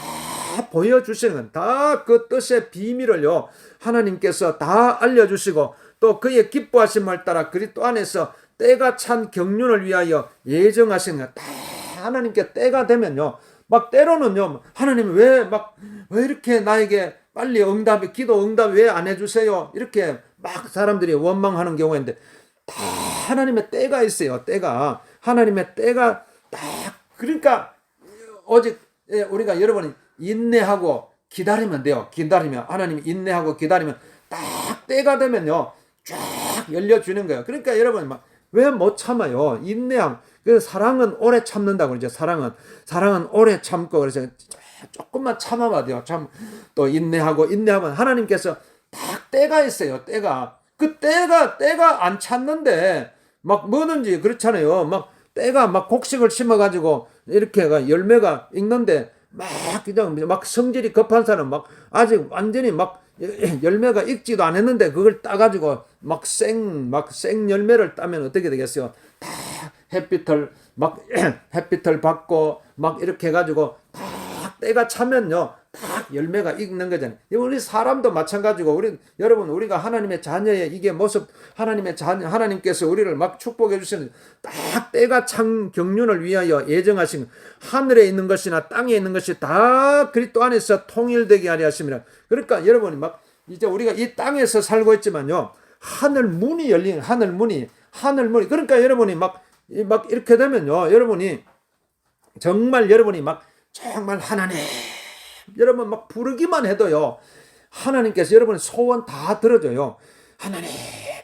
A: 보여주시는 건, 다 그 뜻의 비밀을요, 하나님께서 다 알려주시고, 또 그의 기뻐하심을 따라 그리스도 안에서 때가 찬 경륜을 위하여 예정하시는 것. 다 하나님께 때가 되면요, 때로는요, 하나님 왜 이렇게 나에게 빨리 기도 응답 왜 안 해주세요? 이렇게 사람들이 원망하는 경우가 있는데, 다 하나님의 때가 있어요. 하나님의 때가 딱, 그러니까 오직 우리가 여러분이 인내하고 기다리면 돼요. 하나님이 인내하고 기다리면 딱 때가 되면요, 쫙 열려주는 거예요. 그러니까 여러분 왜 못 참아요? 그래서 사랑은 오래 참는다고 그러죠. 사랑은 오래 참고, 그래서 조금만 참아봐 돼요. 또 인내하고 하나님께서 딱 때가 있어요. 그 때가 안 찼는데 뭐든지 그렇잖아요. 때가 곡식을 심어가지고 이렇게 열매가 익는데 그냥 성질이 급한 사람 아직 완전히 열매가 익지도 않았는데 그걸 따가지고 생 열매를 따면 어떻게 되겠어요? 다 햇빛을 받고 이렇게 해가지고 딱 때가 차면요, 딱 열매가 익는 거잖아요. 우리 사람도 마찬가지고, 우리가 하나님의 자녀의 이게 모습, 하나님께서 우리를 축복해 주시는, 딱 때가 찬 경륜을 위하여 예정하신, 하늘에 있는 것이나 땅에 있는 것이 다 그리스도 안에서 통일되게 하려 하심이라. 그러니까 여러분이 이제 우리가 이 땅에서 살고 있지만요, 하늘 문이 열린, 그러니까 여러분이 이렇게 되면요, 여러분이 정말 하나님, 여러분 부르기만 해도요, 하나님께서 여러분의 소원 다 들어줘요. 하나님,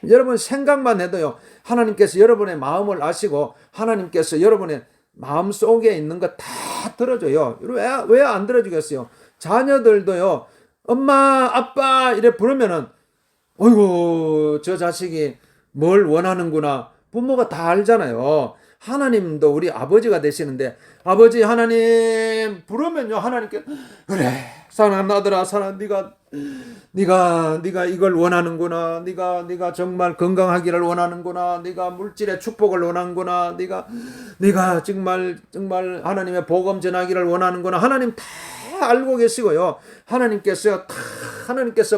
A: 여러분 생각만 해도요, 하나님께서 여러분의 마음을 아시고, 하나님께서 여러분의 마음 속에 있는 거 다 들어줘요. 왜 안 들어주겠어요? 자녀들도요, 엄마, 아빠 이래 부르면은, 어이구, 저 자식이 뭘 원하는구나. 부모가 다 알잖아요. 하나님도 우리 아버지가 되시는데, 아버지 하나님 부르면요, 하나님께, 그래, 사랑하는 아들아, 네가 이걸 원하는구나. 네가 정말 건강하기를 원하는구나. 네가 물질의 축복을 원하는구나. 네가 정말 하나님의 복음 전하기를 원하는구나. 하나님 다 알고 계시고요, 하나님께서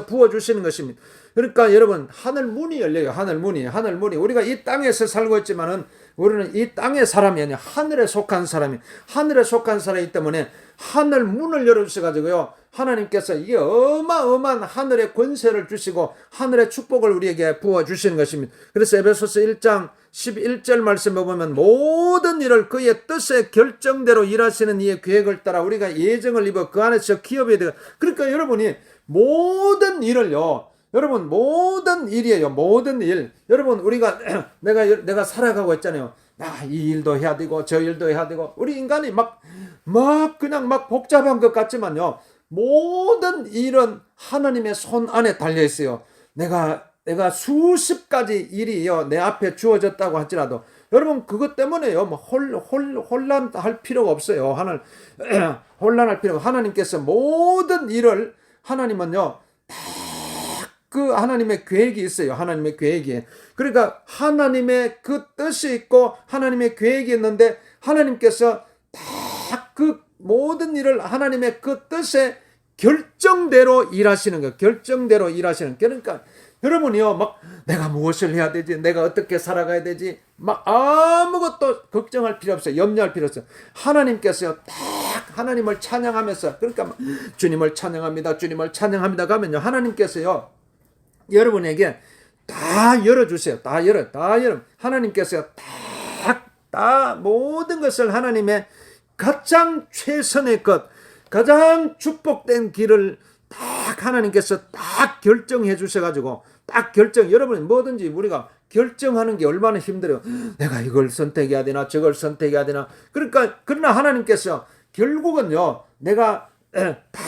A: 부어주시는 것입니다. 그러니까 여러분, 하늘 문이 열려요. 하늘 문이. 우리가 이 땅에서 살고 있지만은 우리는 이 땅의 사람이 아니라 하늘에 속한 사람이, 하늘에 속한 사람이기 때문에 하늘 문을 열어주셔가지고요, 하나님께서 이게 어마어마한 하늘의 권세를 주시고 하늘의 축복을 우리에게 부어주시는 것입니다. 그래서 에베소서 1장 11절 말씀에 보면 모든 일을 그의 뜻의 결정대로 일하시는 이의 계획을 따라 우리가 예정을 입어 그 안에서 기업에 되어, 그러니까 여러분이 모든 일을요, 여러분 모든 일이에요. 모든 일. 여러분 우리가 내가 살아가고 있잖아요. 이 일도 해야 되고 저 일도 해야 되고, 우리 인간이 그냥 복잡한 것 같지만요, 모든 일은 하나님의 손 안에 달려 있어요. 내가 수십 가지 일이요 내 앞에 주어졌다고 할지라도 여러분 그것 때문에요 혼란할 필요가 없어요. 혼란할 필요가, 하나님께서 모든 일을, 하나님은요 그 하나님의 계획이 있어요. 하나님의 계획이. 그러니까 하나님의 그 뜻이 있고 하나님의 계획이 있는데, 하나님께서 다 그 모든 일을 하나님의 그 뜻의 결정대로 일하시는 거예요. 결정대로 일하시는. 그러니까 여러분이요 내가 무엇을 해야 되지, 내가 어떻게 살아가야 되지, 아무것도 걱정할 필요 없어요. 염려할 필요 없어요. 하나님께서요 딱 하나님을 찬양하면서, 그러니까 주님을 찬양합니다, 주님을 찬양합니다 가면요, 하나님께서요 여러분에게 다 열어주세요. 다 열어. 하나님께서요 다 모든 것을 하나님의 가장 최선의 것, 가장 축복된 길을 딱 하나님께서 딱 결정해 주셔가지고, 여러분 뭐든지 우리가 결정하는 게 얼마나 힘들어요. 내가 이걸 선택해야 되나 저걸 선택해야 되나. 그러나 하나님께서 결국은요, 내가 다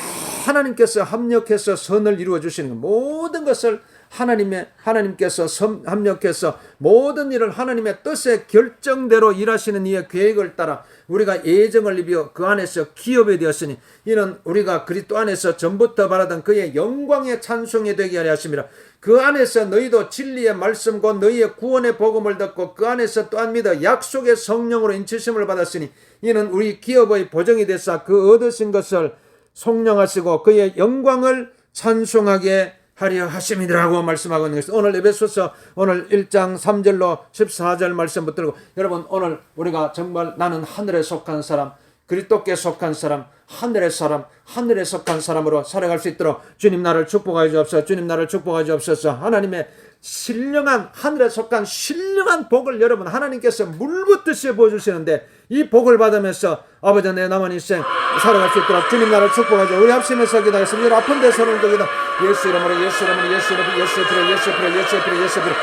A: 하나님께서 합력해서 선을 이루어 주시는 것, 모든 것을 하나님께서 합력해서 모든 일을 하나님의 뜻의 결정대로 일하시는 이의 계획을 따라 우리가 예정을 입어 그 안에서 기업이 되었으니 이는 우리가 그리스도 안에서 전부터 바라던 그의 영광의 찬송이 되게 하려 하심이라. 그 안에서 너희도 진리의 말씀 곧 너희의 구원의 복음을 듣고 그 안에서 또한 믿어 약속의 성령으로 인치심을 받았으니 이는 우리 기업의 보정이 되사 그 얻으신 것을 송영하시고 그의 영광을 찬송하게 하려 하심이라고 말씀하고 있는 것입니다. 오늘 에베소서 오늘 1장 3절로 14절 말씀 붙들고, 여러분 오늘 우리가 정말 나는 하늘에 속한 사람, 그리스도께 속한 사람, 하늘의 사람, 하늘에 속한 사람으로 살아갈 수 있도록 주님 나를 축복하여 주옵소서. 주님 나를 축복하여 주옵소서. 하나님의 신령한, 하늘에 속한 신령한 복을 여러분 하나님께서 물붓듯이 보여주시는데, 이 복을 받으면서 아버지 내 남은 인생 살아갈 수 있도록 주님 나를 축복하죠. 우리 합심해서 기도하겠습니다. 아픈 데 손을 들고 예수 이름으로 예수 이름으로 예수 이름으로 예수 이름으로 예수 이름으로 예수 이름으로 예수 이름으로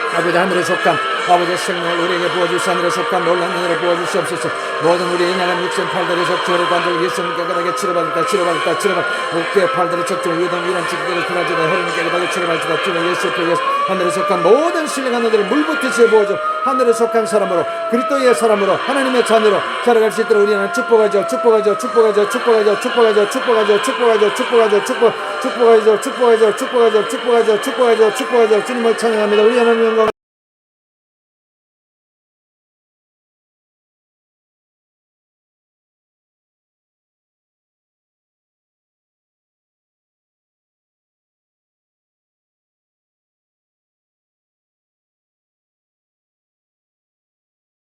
A: 아버지 하늘에 속한 아버지의 생명을 우리에게 부어주시, 하늘에 속한 놀라운 은혜를 부어주시옵소서. 모든 우리의 인양한 육신 팔다리 적절히 관절 예수님 깨끗하게 치료받을까 어깨 팔다리 적절히 위동 이런 직들을 그라지다 허리는 깨끗하게 치료받을까 주님 예수 하늘에 속한 모든 신령한 은혜를 물붓듯이 부어줘. 하늘에 속한 사람으로 그리스도의 사람으로 하나님의 자녀로 살아갈 수 있도록 우리는 축복하죠. 주님을 찬양합니다. 우리 하나님 영광